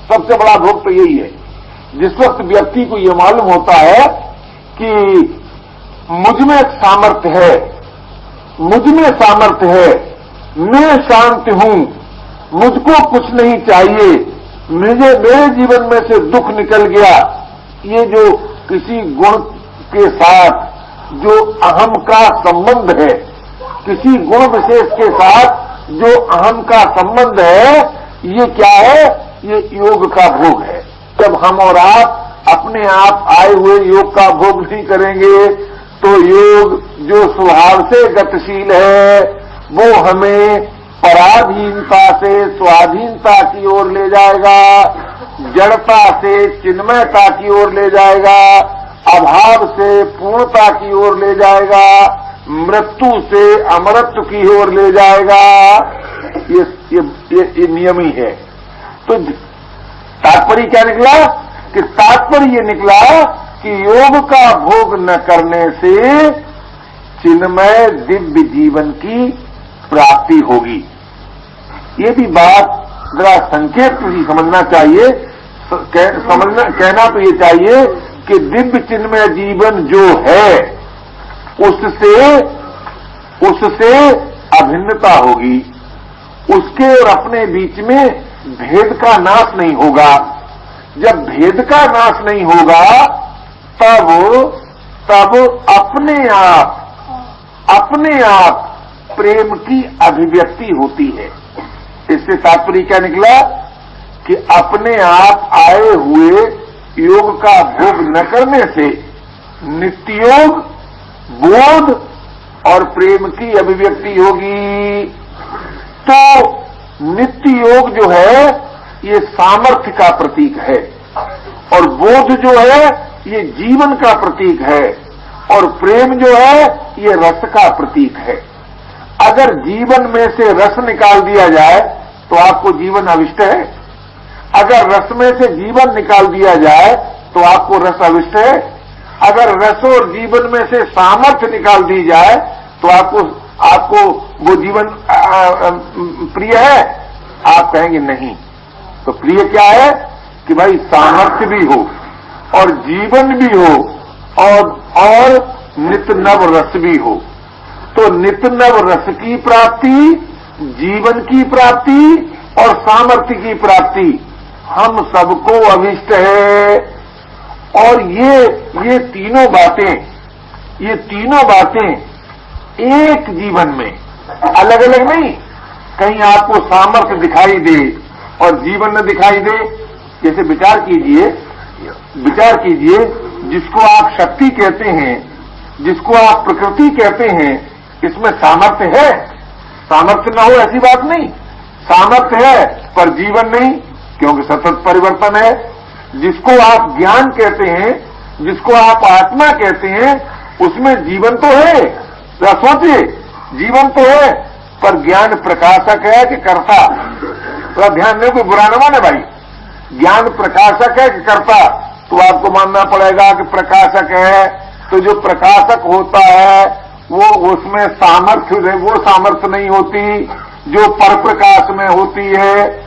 सबसे बड़ा भोग तो यही है। जिस वक्त व्यक्ति को यह मालूम होता है कि मुझ में एक सामर्थ्य है, मुझ में सामर्थ्य है, मैं शांत हूं, मुझको कुछ नहीं चाहिए, मेरे जीवन में से दुख निकल गया, ये जो किसी गुण के साथ जो अहम का संबंध है, किसी गुण विशेष के साथ जो अहम का संबंध है, ये क्या है? ये योग का भोग है। जब हम और आप अपने आप आए हुए योग का भोग नहीं करेंगे तो योग जो स्वभाव से गतिशील है वो हमें पराधीनता से स्वाधीनता की ओर ले जाएगा, जड़ता से चिन्मयता की ओर ले जाएगा, अभाव से पूर्णता की ओर ले जाएगा, मृत्यु से अमरत्व की ओर ले जाएगा। ये नियम ही है। तो तात्पर्य क्या निकला? कि तात्पर्य ये निकला कि योग का भोग न करने से चिन्मय दिव्य जीवन की प्राप्ति होगी। ये भी बात जरा संकेत ही समझना चाहिए, कहना तो ये चाहिए कि दिव्य चिन्मय जीवन जो है उससे अभिन्नता होगी, उसके और अपने बीच में भेद का नाश नहीं होगा। जब भेद का नाश नहीं होगा तब अपने आप प्रेम की अभिव्यक्ति होती है। इससे तात्पर्य क्या निकला? कि अपने आप आए हुए योग का भोग न करने से नित्य योग, बोध और प्रेम की अभिव्यक्ति होगी। तो नित्य योग जो है ये सामर्थ्य का प्रतीक है, और बोध जो है ये जीवन का प्रतीक है, और प्रेम जो है ये रस का प्रतीक है। अगर जीवन में से रस निकाल दिया जाए तो आपको जीवन अविष्ट है, अगर रस में से जीवन निकाल दिया जाए तो आपको रस अविष्ट है, अगर रस और जीवन में से सामर्थ्य निकाल दी जाए तो आपको वो जीवन प्रिय है? आप कहेंगे नहीं। तो प्रिय क्या है? कि भाई सामर्थ्य भी हो और जीवन भी हो और नित्य नव रस भी हो। तो नित्य नव रस की प्राप्ति, जीवन की प्राप्ति और सामर्थ्य की प्राप्ति हम सबको अभिष्ट है। और ये तीनों बातें एक जीवन में, अलग अलग नहीं। कहीं आपको सामर्थ्य दिखाई दे और जीवन न दिखाई दे। जैसे विचार कीजिए, जिसको आप शक्ति कहते हैं, जिसको आप प्रकृति कहते हैं, इसमें सामर्थ्य है? सामर्थ्य न हो ऐसी बात नहीं, सामर्थ्य है पर जीवन नहीं, क्योंकि सतत परिवर्तन है। जिसको आप ज्ञान कहते हैं, जिसको आप आत्मा कहते हैं, उसमें जीवन तो है। तो सोचिए, जीवन तो है पर ज्ञान प्रकाशक है कि कर्ता? थोड़ा ध्यान दें, कोई बुरा न माने भाई। ज्ञान प्रकाशक है कि कर्ता? तो आपको मानना पड़ेगा कि प्रकाशक है। तो जो प्रकाशक होता है वो उसमें सामर्थ्य, वो सामर्थ्य नहीं होती जो पर प्रकाश में होती है।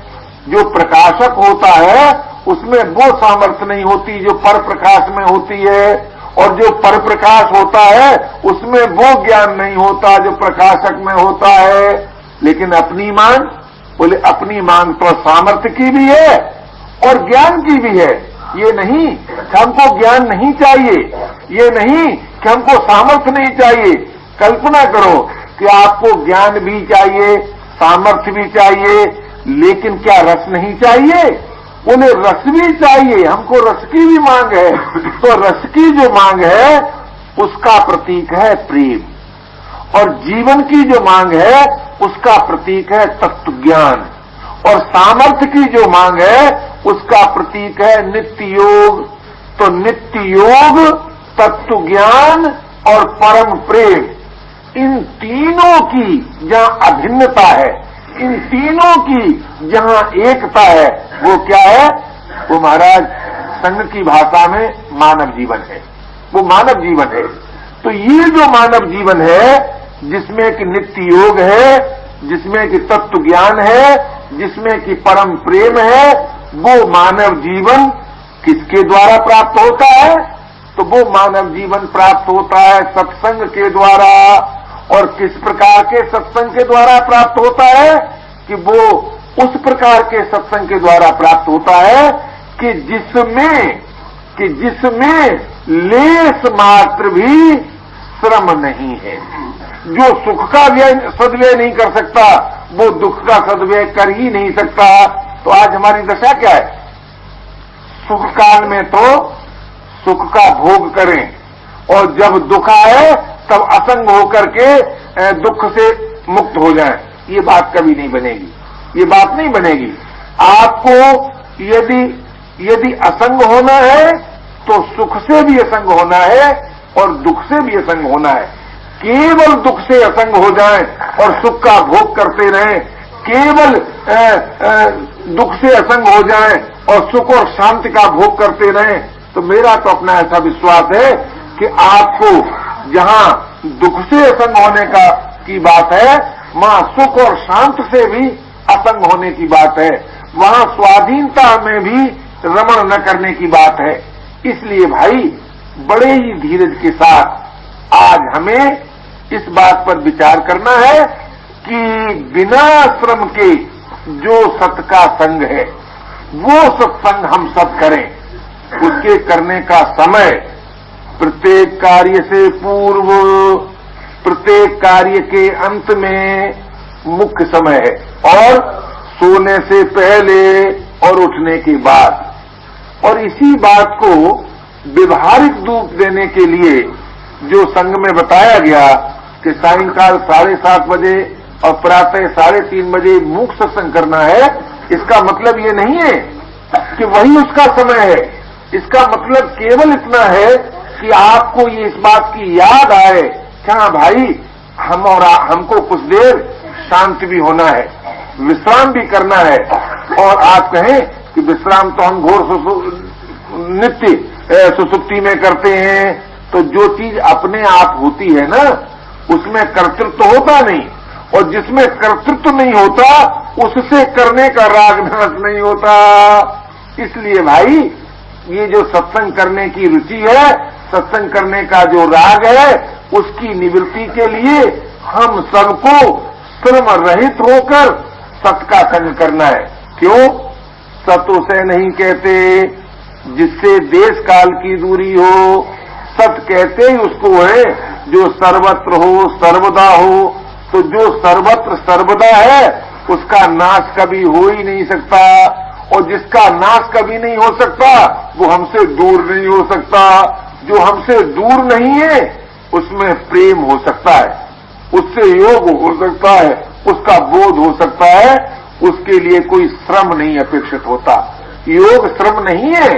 जो प्रकाशक होता है उसमें वो सामर्थ्य नहीं होती जो पर प्रकाश में होती है, और जो पर प्रकाश होता है उसमें वो ज्ञान नहीं होता जो प्रकाशक में होता है। लेकिन अपनी मांग, बोले अपनी मांग तो सामर्थ्य की भी है और ज्ञान की भी है। ये नहीं कि हमको ज्ञान नहीं चाहिए, ये नहीं कि हमको सामर्थ्य नहीं चाहिए। कल्पना करो कि आपको ज्ञान भी चाहिए, सामर्थ्य भी चाहिए, लेकिन क्या रस नहीं चाहिए? बोले रस भी चाहिए, हमको रस की भी मांग है। तो रस की जो मांग है उसका प्रतीक है प्रेम, और जीवन की जो मांग है उसका प्रतीक है तत्व ज्ञान, और सामर्थ्य की जो मांग है उसका प्रतीक है नित्य योग। तो नित्य योग, तत्व ज्ञान और परम प्रेम, इन तीनों की जहां अभिन्नता है, इन तीनों की जहां एकता है, वो क्या है? वो महाराज संघ की भाषा में मानव जीवन है। वो मानव जीवन है। तो ये जो मानव जीवन है, जिसमें कि नित्य योग है, जिसमें कि तत्व ज्ञान है, जिसमें कि परम प्रेम है, वो मानव जीवन किसके द्वारा प्राप्त होता है? तो वो मानव जीवन प्राप्त होता है सत्संग के द्वारा। और किस प्रकार के सत्संग के द्वारा प्राप्त होता है? कि वो उस प्रकार के सत्संग के द्वारा प्राप्त होता है कि जिसमें लेस मात्र भी श्रम नहीं है। जो सुख का सदव्यय नहीं कर सकता वो दुख का सदव्यय कर ही नहीं सकता। तो आज हमारी दशा क्या है? सुख काल में तो सुख का भोग करें और जब दुख आए तब असंग होकर के दुख से मुक्त हो जाएं। ये बात कभी नहीं बनेगी, ये बात नहीं बनेगी। आपको यदि असंग होना है तो सुख से भी असंग होना है और दुख से भी असंग होना है। केवल दुख से असंग हो जाएं और सुख का भोग करते रहें, केवल दुख से असंग हो जाएं और सुख और शांति का भोग करते रहें, तो मेरा तो अपना ऐसा विश्वास है कि आपको जहां दुख से असंग होने की बात है, वहां सुख और शांत से भी असंग होने की बात है, वहां स्वाधीनता में भी रमण न करने की बात है। इसलिए भाई बड़े ही धीरज के साथ आज हमें इस बात पर विचार करना है कि बिना श्रम के जो सत का संग है वो सत्संग हम सब करें। उसके करने का समय प्रत्येक कार्य से पूर्व, प्रत्येक कार्य के अंत में मुख्य समय है, और सोने से पहले और उठने के बाद। और इसी बात को व्यवहारिक रूप देने के लिए जो संघ में बताया गया कि सायंकाल 7:30 बजे और प्रातः 3:30 बजे मूक सत्संग करना है, इसका मतलब ये नहीं है कि वही उसका समय है। इसका मतलब केवल इतना है कि आपको ये इस बात की याद आए कि हाँ भाई हमको कुछ देर शांत भी होना है, विश्राम भी करना है। और आप कहें कि विश्राम तो हम घोर नित्य सुसुप्ति में करते हैं, तो जो चीज अपने आप होती है ना उसमें कर्तृत्व होता नहीं, और जिसमें कर्तृत्व नहीं होता उससे करने का राग नाश नहीं होता। इसलिए भाई ये जो सत्संग करने की रुचि है, सत्संग करने का जो राग है, उसकी निवृत्ति के लिए हम सबको श्रम रहित होकर सत का संग करना है। क्यों? सत उसे नहीं कहते जिससे देश काल की दूरी हो, सत कहते ही उसको है जो सर्वत्र हो, सर्वदा हो। तो जो सर्वत्र सर्वदा है उसका नाश कभी हो ही नहीं सकता, और जिसका नाश कभी नहीं हो सकता वो हमसे दूर नहीं हो सकता। जो हमसे दूर नहीं है उसमें प्रेम हो सकता है, उससे योग हो सकता है, उसका बोध हो सकता है, उसके लिए कोई श्रम नहीं अपेक्षित होता। योग श्रम नहीं है,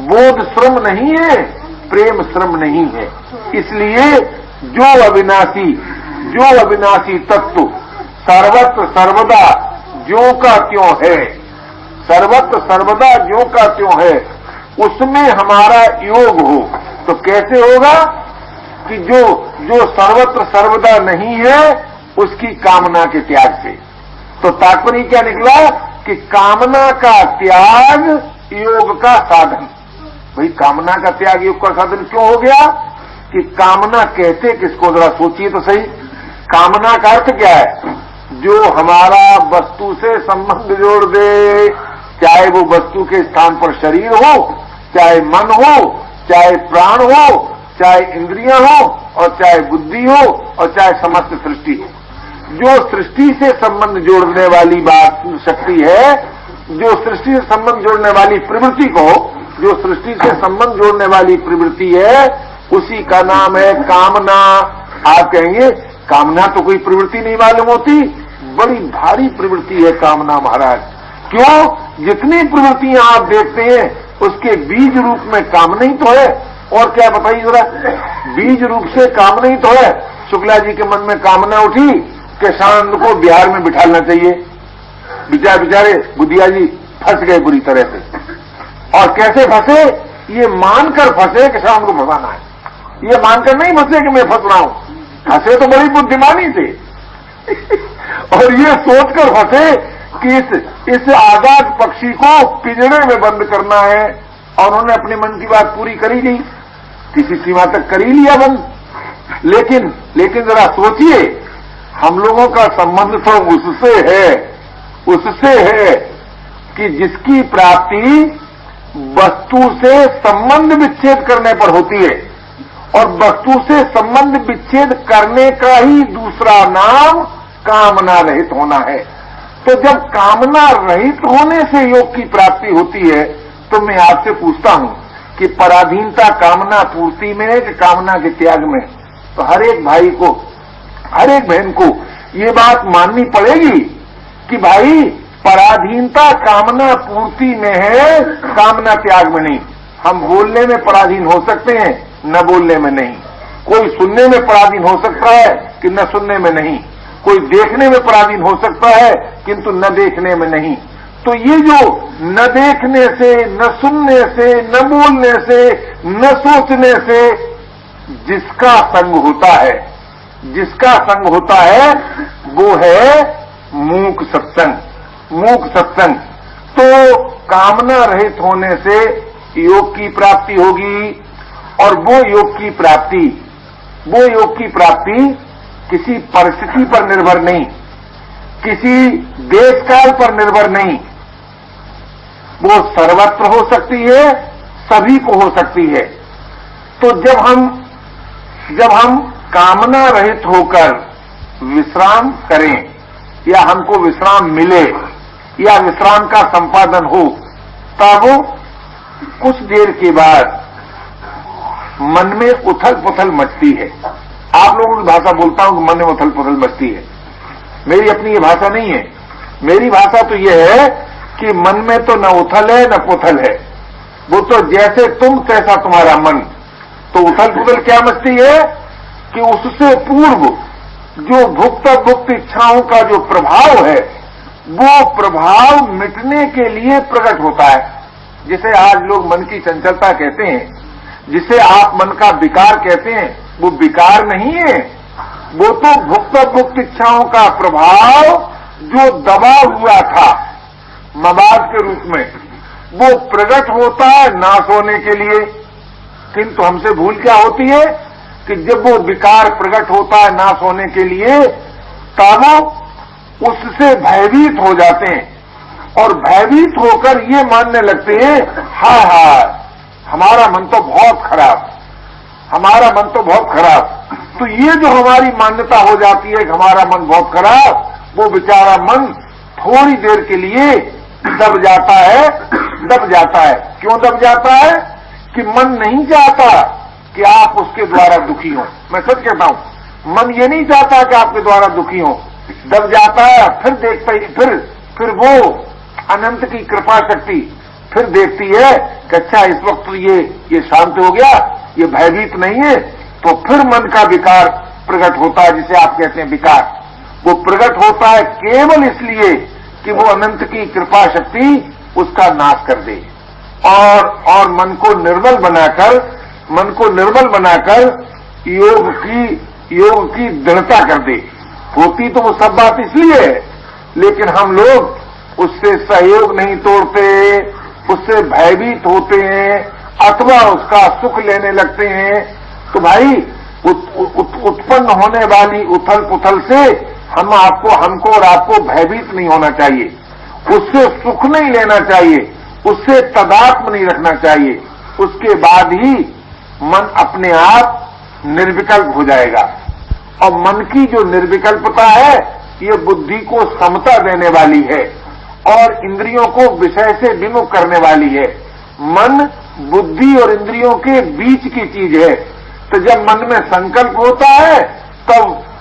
बोध श्रम नहीं है, प्रेम श्रम नहीं है। इसलिए जो अविनाशी तत्व सर्वत्र सर्वदा ज्यों का त्यों है, सर्वत्र सर्वदा ज्यों का त्यों है, उसमें हमारा योग हो। तो कैसे होगा? कि जो सर्वत्र सर्वदा नहीं है उसकी कामना के त्याग से। तो तात्पर्य क्या निकला कि कामना का त्याग योग का साधन। भाई कामना का त्याग योग का साधन क्यों हो गया? कि कामना कहते किसको, जरा सोचिए तो सही। कामना का अर्थ क्या है? जो हमारा वस्तु से संबंध जोड़ दे, चाहे वो वस्तु के स्थान पर शरीर हो, चाहे मन हो, चाहे प्राण हो, चाहे इंद्रियां हो, और चाहे बुद्धि हो, और चाहे समस्त सृष्टि हो। जो सृष्टि से संबंध जोड़ने वाली बात शक्ति है, जो सृष्टि से संबंध जोड़ने वाली प्रवृत्ति को, जो सृष्टि से संबंध जोड़ने वाली प्रवृत्ति है, उसी का नाम है कामना। आप कहेंगे कामना तो कोई प्रवृत्ति नहीं मालूम होती, बड़ी भारी प्रवृत्ति है कामना महाराज। क्यों? जितनी प्रवृत्तियां आप देखते हैं उसके बीज रूप में कामना ही तो है। और क्या बताइए जरा, बीज रूप से कामना ही तो है। शुक्ला जी के मन में कामना उठी कि शांत को बिहार में बिठाना चाहिए। बेचारे बुधिया जी फंस गए बुरी तरह से। और कैसे फंसे? ये मानकर फंसे कि शाम को फंसाना है, ये मानकर नहीं फंसे कि मैं फंस रहा हूं, फंसे तो बड़ी बुद्धिमानी से। और ये सोचकर फंसे कि इस आजाद पक्षी को पिंजरे में बंद करना है, और उन्होंने अपने मन की बात पूरी करी नहीं, किसी सीमा तक कर ही लिया बंद। लेकिन जरा सोचिए, हम लोगों का संबंध तो उससे है कि जिसकी प्राप्ति वस्तु से संबंध विच्छेद करने पर होती है, और वस्तु से संबंध विच्छेद करने का ही दूसरा नाम कामना रहित होना है। तो जब कामना रहित होने से योग की प्राप्ति होती है, तो मैं आपसे पूछता हूं कि पराधीनता कामना पूर्ति में है कि कामना के त्याग में? तो हर एक भाई को, हर एक बहन को ये बात माननी पड़ेगी कि भाई पराधीनता कामना पूर्ति में है, कामना त्याग में नहीं। हम बोलने में पराधीन हो सकते हैं, न बोलने में नहीं। कोई सुनने में पराधीन हो सकता है कि न सुनने में नहीं। कोई देखने में पराधीन हो सकता है किंतु न देखने में नहीं। तो ये जो न देखने से, न सुनने से, न बोलने से, न सोचने से जिसका संग होता है वो है मूक सत्संग। मूक सत्संग। तो कामना रहित होने से योग की प्राप्ति होगी, और वो योग की प्राप्ति किसी परिस्थिति पर निर्भर नहीं, किसी देश काल पर निर्भर नहीं, वो सर्वत्र हो सकती है, सभी को हो सकती है। तो जब हम कामना रहित होकर विश्राम करें, या हमको विश्राम मिले, या विश्राम का संपादन हो, तब कुछ देर के बाद मन में उथल पुथल मचती है। आप लोगों की भाषा बोलता हूं कि मन में उथल पुथल मचती है, मेरी अपनी ये भाषा नहीं है। मेरी भाषा तो ये है कि मन में तो न उथल है न पुथल है, वो तो जैसे तुम तैसा तुम्हारा मन। तो उथल पुथल क्या मचती है कि उससे पूर्व जो भुक्त इच्छाओं का जो प्रभाव है, वो प्रभाव मिटने के लिए प्रकट होता है। जिसे आज लोग मन की चंचलता कहते हैं, जिसे आप मन का विकार कहते हैं, वो विकार नहीं है, वो तो भुक्त इच्छाओं का प्रभाव जो दबा हुआ था मवाद के रूप में, वो प्रकट होता है नाश होने के लिए। किंतु हमसे भूल क्या होती है कि जब वो विकार प्रकट होता है नाश होने के लिए, तब उससे भयभीत हो जाते हैं, और भयभीत होकर ये मानने लगते हैं, हाय हमारा मन तो बहुत खराब, हमारा मन तो बहुत खराब। तो ये जो हमारी मान्यता हो जाती है कि हमारा मन बहुत खराब, वो बेचारा मन थोड़ी देर के लिए दब जाता है। क्यों दब जाता है? कि मन नहीं चाहता कि आप उसके द्वारा दुखी हो। मैं सच कहता हूं, मन ये नहीं चाहता कि आपके द्वारा दुखी हो। दब जाता है, फिर देखता ही फिर वो अनंत की कृपा शक्ति फिर देखती है कि अच्छा इस वक्त तो ये शांत हो गया, ये भयभीत नहीं है। तो फिर मन का विकार प्रकट होता है, जिसे आप कहते हैं विकार। वो प्रकट होता है केवल इसलिए कि वो अनंत की कृपा शक्ति उसका नाश कर दे, और मन को निर्मल बनाकर योग की दृढ़ता कर दे। होती तो वो सब बात इसलिए है, लेकिन हम लोग उससे सहयोग नहीं तोड़ते, उससे भयभीत होते हैं, अथवा उसका सुख लेने लगते हैं। तो भाई उत्पन्न होने वाली उथल पुथल से हमको और आपको भयभीत नहीं होना चाहिए, उससे सुख नहीं लेना चाहिए, उससे तदात्म नहीं रखना चाहिए। उसके बाद ही मन अपने आप निर्विकल्प हो जाएगा। और मन की जो निर्विकल्पता है, ये बुद्धि को समता देने वाली है और इंद्रियों को विषय से विमुख करने वाली है। मन बुद्धि और इंद्रियों के बीच की चीज है। तो जब मन में संकल्प होता है, तब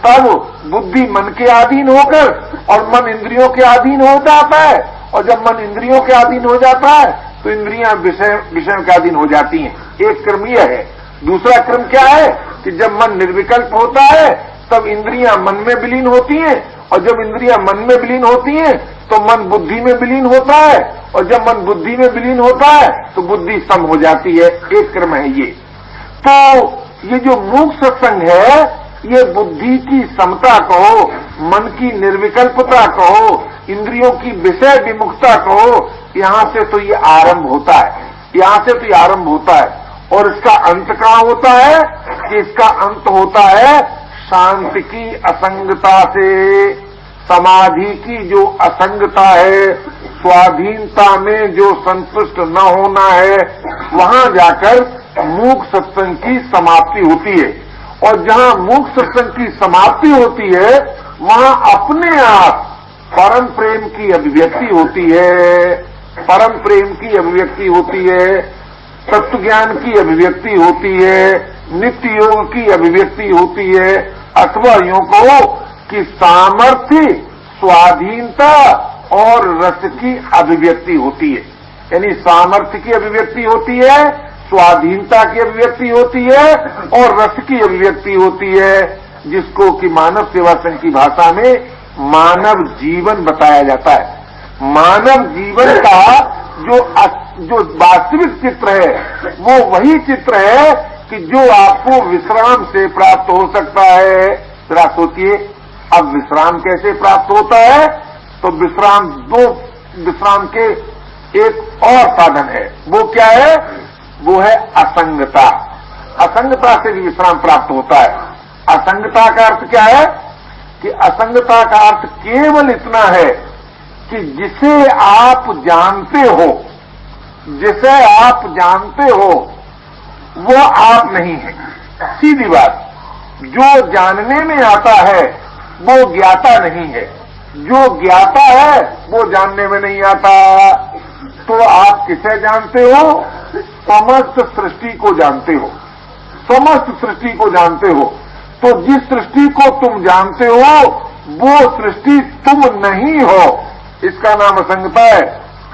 बुद्धि मन के अधीन होकर और मन इंद्रियों के अधीन हो जाता है, और जब मन इंद्रियों के अधीन हो जाता है तो इंद्रियां विषय के अधीन हो जाती हैं। एक क्रम यह है। दूसरा क्रम क्या है कि जब मन निर्विकल्प होता है तब इंद्रियां मन में विलीन होती हैं, और जब इंद्रियां मन में विलीन होती हैं तो मन बुद्धि में विलीन होता है, और जब मन बुद्धि में विलीन होता है तो बुद्धि सम हो जाती है। एक क्रम है ये। तो ये जो मूक सत्संग है, ये बुद्धि की समता कहो, मन की निर्विकल्पता कहो, इंद्रियों की विषय विमुखता कहो, यहां से तो ये आरंभ होता है, यहां से तो ये आरंभ होता है। और इसका अंत कहां होता है? कि इसका अंत होता है शांति की असंगता से। समाधि की जो असंगता है, स्वाधीनता में जो संतुष्ट न होना है, वहां जाकर मूक सत्संग की समाप्ति होती है। और जहां मूक सत्संग की समाप्ति होती है, वहां अपने आप परम प्रेम की अभिव्यक्ति होती है, परम प्रेम की अभिव्यक्ति होती है, तत्व ज्ञान की अभिव्यक्ति होती है, नित्य योग की अभिव्यक्ति होती है, अथवा यूं कहो कि सामर्थ्य, स्वाधीनता और रस की अभिव्यक्ति होती है। यानी सामर्थ्य की अभिव्यक्ति होती है, स्वाधीनता की अभिव्यक्ति होती है और रस की अभिव्यक्ति होती है, जिसको कि मानव सेवा संघ की भाषा में मानव जीवन बताया जाता है। मानव जीवन का जो वास्तविक चित्र है, वो वही चित्र है कि जो आपको विश्राम से प्राप्त हो सकता है। जरा सोचिए, अब विश्राम कैसे प्राप्त होता है? तो विश्राम के एक और साधन है। वो क्या है? वो है असंगता। असंगता से भी विश्राम प्राप्त होता है। असंगता का अर्थ क्या है? कि असंगता का अर्थ केवल इतना है कि जिसे आप जानते हो, जिसे आप जानते हो वो आप नहीं है। सीधी बात, जो जानने में आता है वो ज्ञाता नहीं है, जो ज्ञाता है वो जानने में नहीं आता। तो आप किसे जानते हो? समस्त सृष्टि को जानते हो, समस्त सृष्टि को जानते हो। तो जिस सृष्टि को तुम जानते हो वो सृष्टि तुम नहीं हो, इसका नाम असंगता है।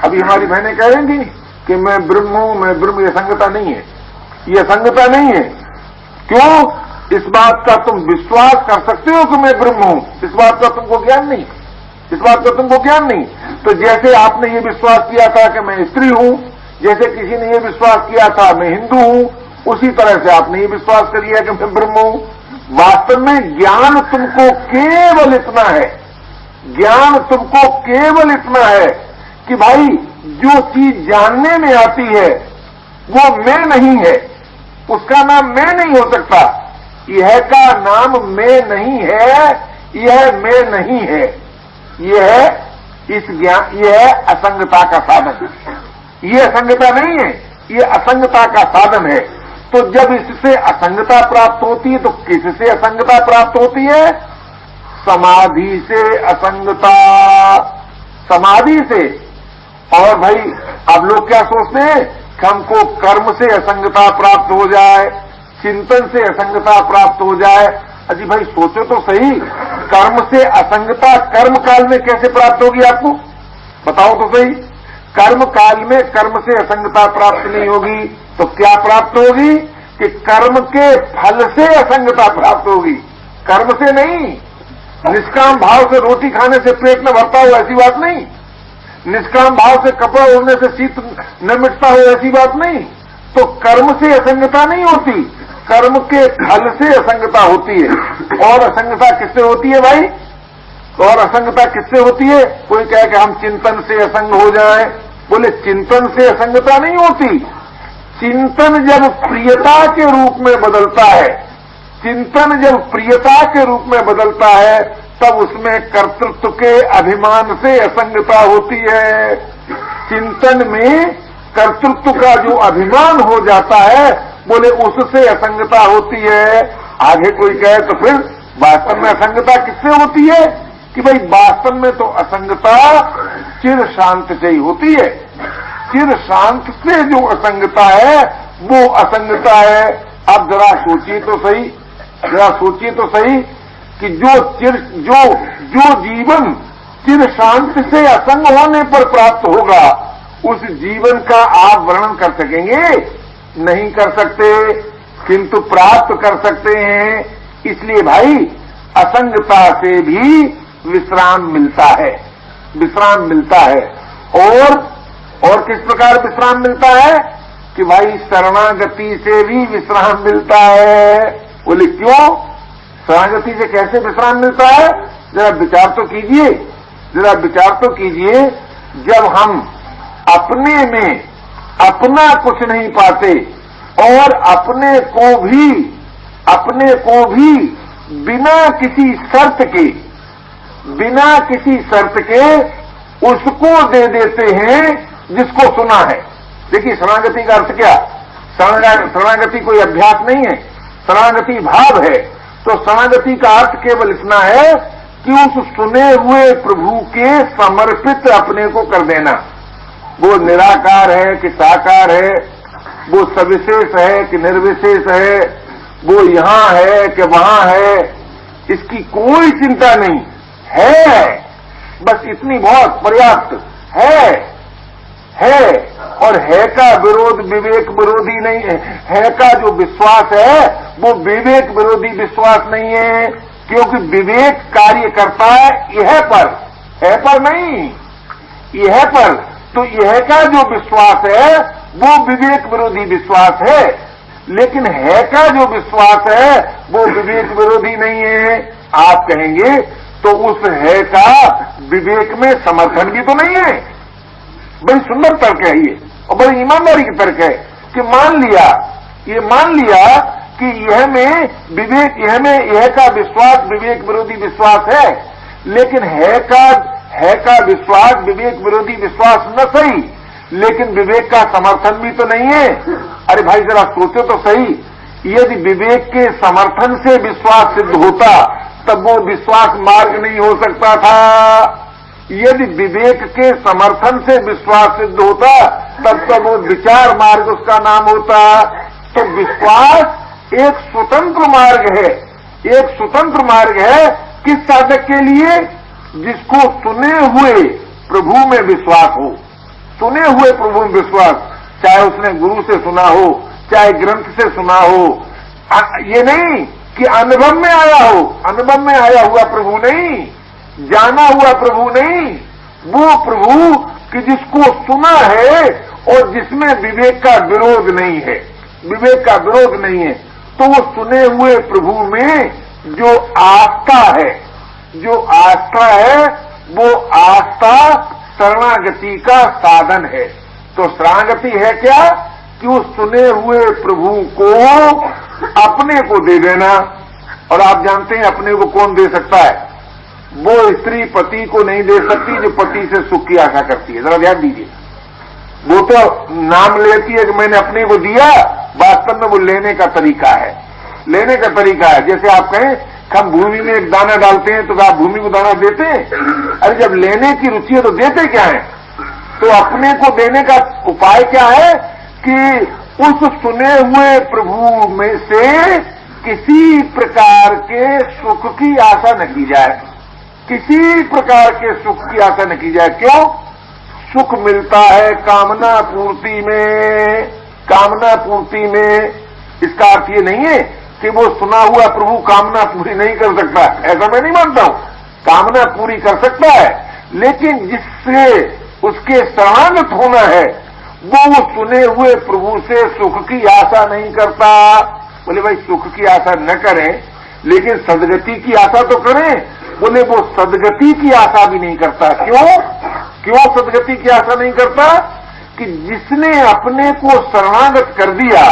अभी हमारी बहनें कह रही थी कि मैं ब्रह्म हूं, मैं ब्रह्म, ये संगता नहीं है, ये संगता नहीं है। क्यों? इस बात का तुम विश्वास कर सकते हो कि मैं ब्रह्म हूं, इस बात का तुमको ज्ञान नहीं, इस बात का तुमको ज्ञान नहीं। तो जैसे आपने ये विश्वास किया था कि मैं स्त्री हूं, जैसे किसी ने ये विश्वास किया था मैं हिंदू हूं, उसी तरह से आपने ये विश्वास कर लिया कि मैं ब्रह्म हूं। वास्तव में ज्ञान तुमको केवल इतना है, ज्ञान तुमको केवल इतना है कि भाई जो चीज जानने में आती है वो मैं नहीं है, उसका नाम मैं नहीं हो सकता। यह का नाम मैं नहीं है, यह मैं नहीं है, यह इस ज्ञान, यह असंगता का साधन है। यह असंगता नहीं है, यह असंगता का साधन है। तो जब इससे असंगता प्राप्त होती है तो किससे असंगता प्राप्त होती है? समाधि से असंगता, समाधि से। और भाई अब लोग क्या सोचते हैं कि हमको कर्म से असंगता प्राप्त हो जाए, चिंतन से असंगता प्राप्त हो जाए। अजी भाई सोचो तो सही, कर्म से असंगता कर्म काल में कैसे प्राप्त होगी? आपको बताओ तो सही। कर्म काल में कर्म से असंगता प्राप्त नहीं होगी तो क्या प्राप्त होगी? कि कर्म के फल से असंगता प्राप्त होगी, कर्म से नहीं। निष्काम भाव से रोटी खाने से पेट न भरता हो ऐसी बात नहीं, निष्काम भाव से कपड़ा ओढ़ने से शीत न मिटता हो ऐसी बात नहीं। तो कर्म से असंगता नहीं होती, कर्म के फल से असंगता होती है। और असंगता किससे होती है भाई? और असंगता किससे होती है? कोई कहे कि हम चिंतन से असंग हो जाए, बोले चिंतन से असंगता नहीं होती। चिंतन जब प्रियता के रूप में बदलता है, चिंतन जब प्रियता के रूप में बदलता है, तब उसमें कर्तृत्व के अभिमान से असंगता होती है। चिंतन में कर्तृत्व का जो अभिमान हो जाता है, बोले उससे असंगता होती है। आगे कोई कहे तो फिर वास्तव में असंगता किससे होती है? कि भाई वास्तव में तो असंगता चिर शांत से ही होती है। चिर शांत से जो असंगता है वो असंगता है। अब जरा सोचिए तो सही, जरा सोचिए तो सही कि जो जीवन चिर शांत से असंग होने पर प्राप्त होगा, उस जीवन का आप वर्णन कर सकेंगे? नहीं कर सकते, किंतु प्राप्त कर सकते हैं। इसलिए भाई असंगता से भी विश्राम मिलता है, विश्राम मिलता है। और किस प्रकार विश्राम मिलता है? कि भाई शरणागति से भी विश्राम मिलता है। बोले क्यों? शरणागति से कैसे विश्राम मिलता है? जरा विचार तो कीजिए। जरा विचार तो कीजिए, जब हम अपने में अपना कुछ नहीं पाते और अपने को भी बिना किसी शर्त के उसको दे देते हैं जिसको सुना है। देखिए शरणागति का अर्थ क्या? शरणागति कोई अभ्यास नहीं है, शरणागति भाव है। तो शरणागति का अर्थ केवल इतना है कि उस सुने हुए प्रभु के समर्पित अपने को कर देना। वो निराकार है कि साकार है, वो सविशेष है कि निर्विशेष है, वो यहां है कि वहां है, इसकी कोई चिंता नहीं है। बस इतनी बहुत पर्याप्त है। और है का विरोध विवेक विरोधी नहीं है का जो विश्वास है वो विवेक विरोधी विश्वास नहीं है, क्योंकि विवेक कार्य करता है यह पर नहीं, यह पर। तो यह का जो विश्वास है वो विवेक विरोधी विश्वास है, लेकिन है का जो विश्वास है वो विवेक विरोधी नहीं है। आप कहेंगे तो उस है का विवेक में समर्थन भी तो नहीं है। बड़ी सुंदर तर्क है ये और बड़ी ईमानदारी की तर्क है कि मान लिया कि यह का विश्वास विवेक विरोधी विश्वास है, लेकिन है का विश्वास विवेक विरोधी विश्वास न सही, लेकिन विवेक का समर्थन भी तो नहीं है। अरे भाई जरा सोचो तो सही, यदि विवेक के समर्थन से विश्वास सिद्ध होता तब वो विश्वास मार्ग नहीं हो सकता था। यदि विवेक के समर्थन से विश्वास सिद्ध होता तब वो विचार मार्ग उसका नाम होता। तो विश्वास एक स्वतंत्र मार्ग है किस साधक के लिए? जिसको सुने हुए प्रभु में विश्वास हो। सुने हुए प्रभु में विश्वास, चाहे उसने गुरु से सुना हो, चाहे ग्रंथ से सुना हो, ये नहीं कि अनुभव में आया हुआ प्रभु नहीं, जाना हुआ प्रभु नहीं, वो प्रभु कि जिसको सुना है और जिसमें विवेक का विरोध नहीं है। तो वो सुने हुए प्रभु में जो आस्था है वो आस्था शरणागति का साधन है। तो शरणागति है क्या? कि उस सुने हुए प्रभु को अपने को दे देना। और आप जानते हैं अपने को कौन दे सकता है? वो स्त्री पति को नहीं दे सकती जो पति से सुख की आशा करती है। जरा ध्यान दीजिए, वो तो नाम लेती है कि मैंने अपने को दिया, वास्तव में वो लेने का तरीका है। जैसे आप कहें कि हम भूमि में एक दाना डालते हैं तो आप भूमि को दाना देते हैं? अरे जब लेने की रुचि है तो देते क्या है? तो अपने को देने का उपाय क्या है कि उस सुने हुए प्रभु में से किसी प्रकार के सुख की आशा न की जाए, क्यों? सुख मिलता है कामना पूर्ति में। इसका अर्थ ये नहीं है कि वो सुना हुआ प्रभु कामना पूरी नहीं कर सकता, ऐसा मैं नहीं मानता हूं। कामना पूरी कर सकता है, लेकिन जिससे उसके शरणागत होना है वो सुने हुए प्रभु से सुख की आशा नहीं करता। बोले भाई सुख की आशा न करें, लेकिन सदगति की आशा तो करें। बोले वो सदगति की आशा भी नहीं करता। क्यों सदगति की आशा नहीं करता? कि जिसने अपने को शरणागत कर दिया,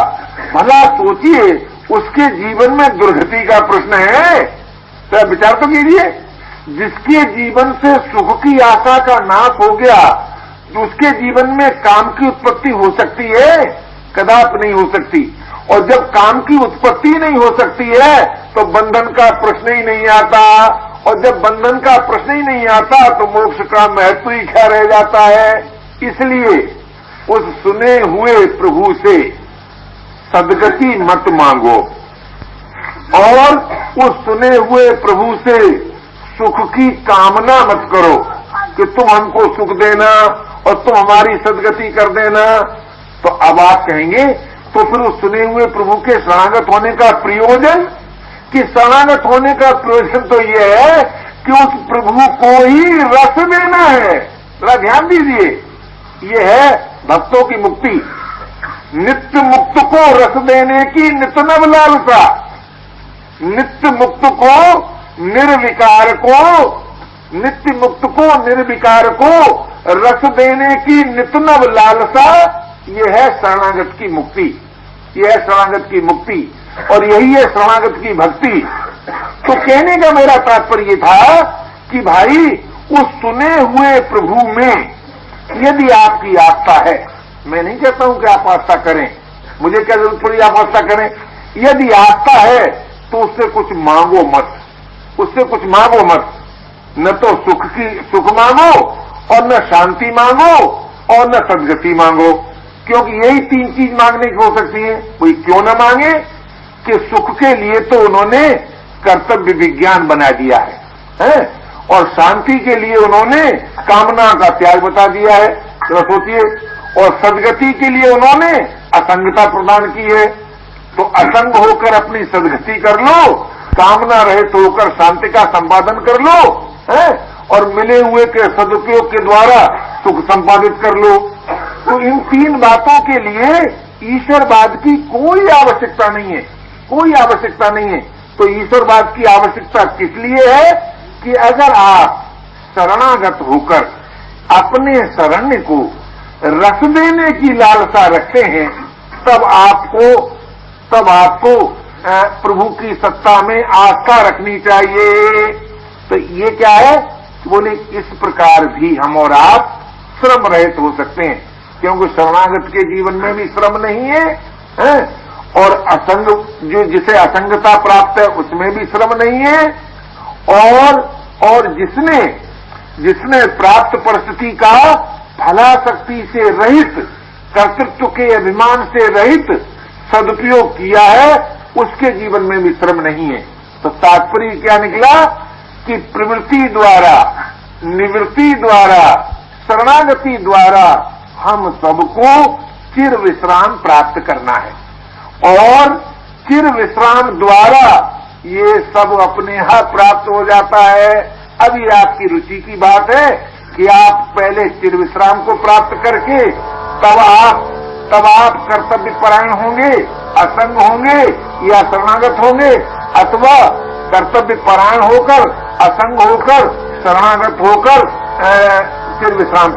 भला सोचिए उसके जीवन में दुर्गति का प्रश्न है। तो विचार तो कीजिए, जिसके जीवन से सुख की आशा का नाश हो गया, उसके जीवन में काम की उत्पत्ति हो सकती है? कदापि नहीं हो सकती। और जब काम की उत्पत्ति नहीं हो सकती है तो बंधन का प्रश्न ही नहीं आता, और जब बंधन का प्रश्न ही नहीं आता तो मोक्ष का महत्व ही क्या रह जाता है। इसलिए उस सुने हुए प्रभु से सदगति मत मांगो और उस सुने हुए प्रभु से सुख की कामना मत करो कि तुम हमको सुख देना और तुम हमारी सदगति कर देना। तो अब आप कहेंगे तो फिर उस सुने हुए प्रभु के शरणागत होने का प्रयोजन, कि शरणागत होने का प्रयोजन तो यह है कि उस प्रभु को ही रस देना है। जरा ध्यान दीजिए, ये है भक्तों की मुक्ति। नित्य मुक्त को रस देने की नितनव लालसा, नित्य मुक्त को निर्विकार को नित्य मुक्त को, निर्विकार को रस देने की नितनव लालसा, ये है शरणागत की मुक्ति। ये है शरणागत की मुक्ति और यही है शरणागत की भक्ति। तो कहने का मेरा तात्पर्य था कि भाई उस सुने हुए प्रभु में यदि आपकी आस्था है, मैं नहीं कहता हूं कि आप आस्था करें, मुझे क्या जरूरत पड़ी आप आस्था करें, यदि आस्था है तो उससे कुछ मांगो मत, उससे कुछ मांगो मत। न तो सुख मांगो और न शांति मांगो और न सदगति मांगो, क्योंकि यही तीन चीज मांगने की हो सकती है। कोई क्यों न मांगे कि सुख के लिए तो उन्होंने कर्तव्य विज्ञान बना दिया है? और शांति के लिए उन्होंने कामना का त्याग बता दिया है, तो सोचिए। और सदगति के लिए उन्होंने असंगता प्रदान की है। तो असंग होकर अपनी सदगति कर लो, कामना रहित होकर शांति का संपादन कर लो, और मिले हुए के सदुपयोग के द्वारा सुख संपादित कर लो। तो इन तीन बातों के लिए ईश्वरवाद की कोई आवश्यकता नहीं है, कोई आवश्यकता नहीं है। तो ईश्वरवाद की आवश्यकता किस लिए है कि अगर आप शरणागत होकर अपने शरण्य को रस देने की लालसा रखते हैं, तब आपको प्रभु की सत्ता में आस्था रखनी चाहिए। तो ये क्या है? बोले इस प्रकार भी हम और आप श्रम रहित हो सकते हैं, क्योंकि शरणागत के जीवन में भी श्रम नहीं है, और असंग जो जिसे असंगता प्राप्त है उसमें भी श्रम नहीं है, और जिसने प्राप्त परिस्थिति का फलाशक्ति से रहित, कर्तृत्व के अभिमान से रहित सदुपयोग किया है, उसके जीवन में भी श्रम नहीं है। तो तात्पर्य क्या निकला कि प्रवृत्ति द्वारा, निवृत्ति द्वारा, शरणागति द्वारा हम सबको चिर विश्राम प्राप्त करना है, और चिर विश्राम द्वारा ये सब अपने आप प्राप्त हो जाता है। अभी आपकी रुचि की बात है कि आप पहले चिर विश्राम को प्राप्त करके तब आप कर्तव्य परायण होंगे, असंग होंगे या शरणागत होंगे, अथवा कर्तव्य परायण होकर, असंग होकर, शरणागत होकर चिर विश्राम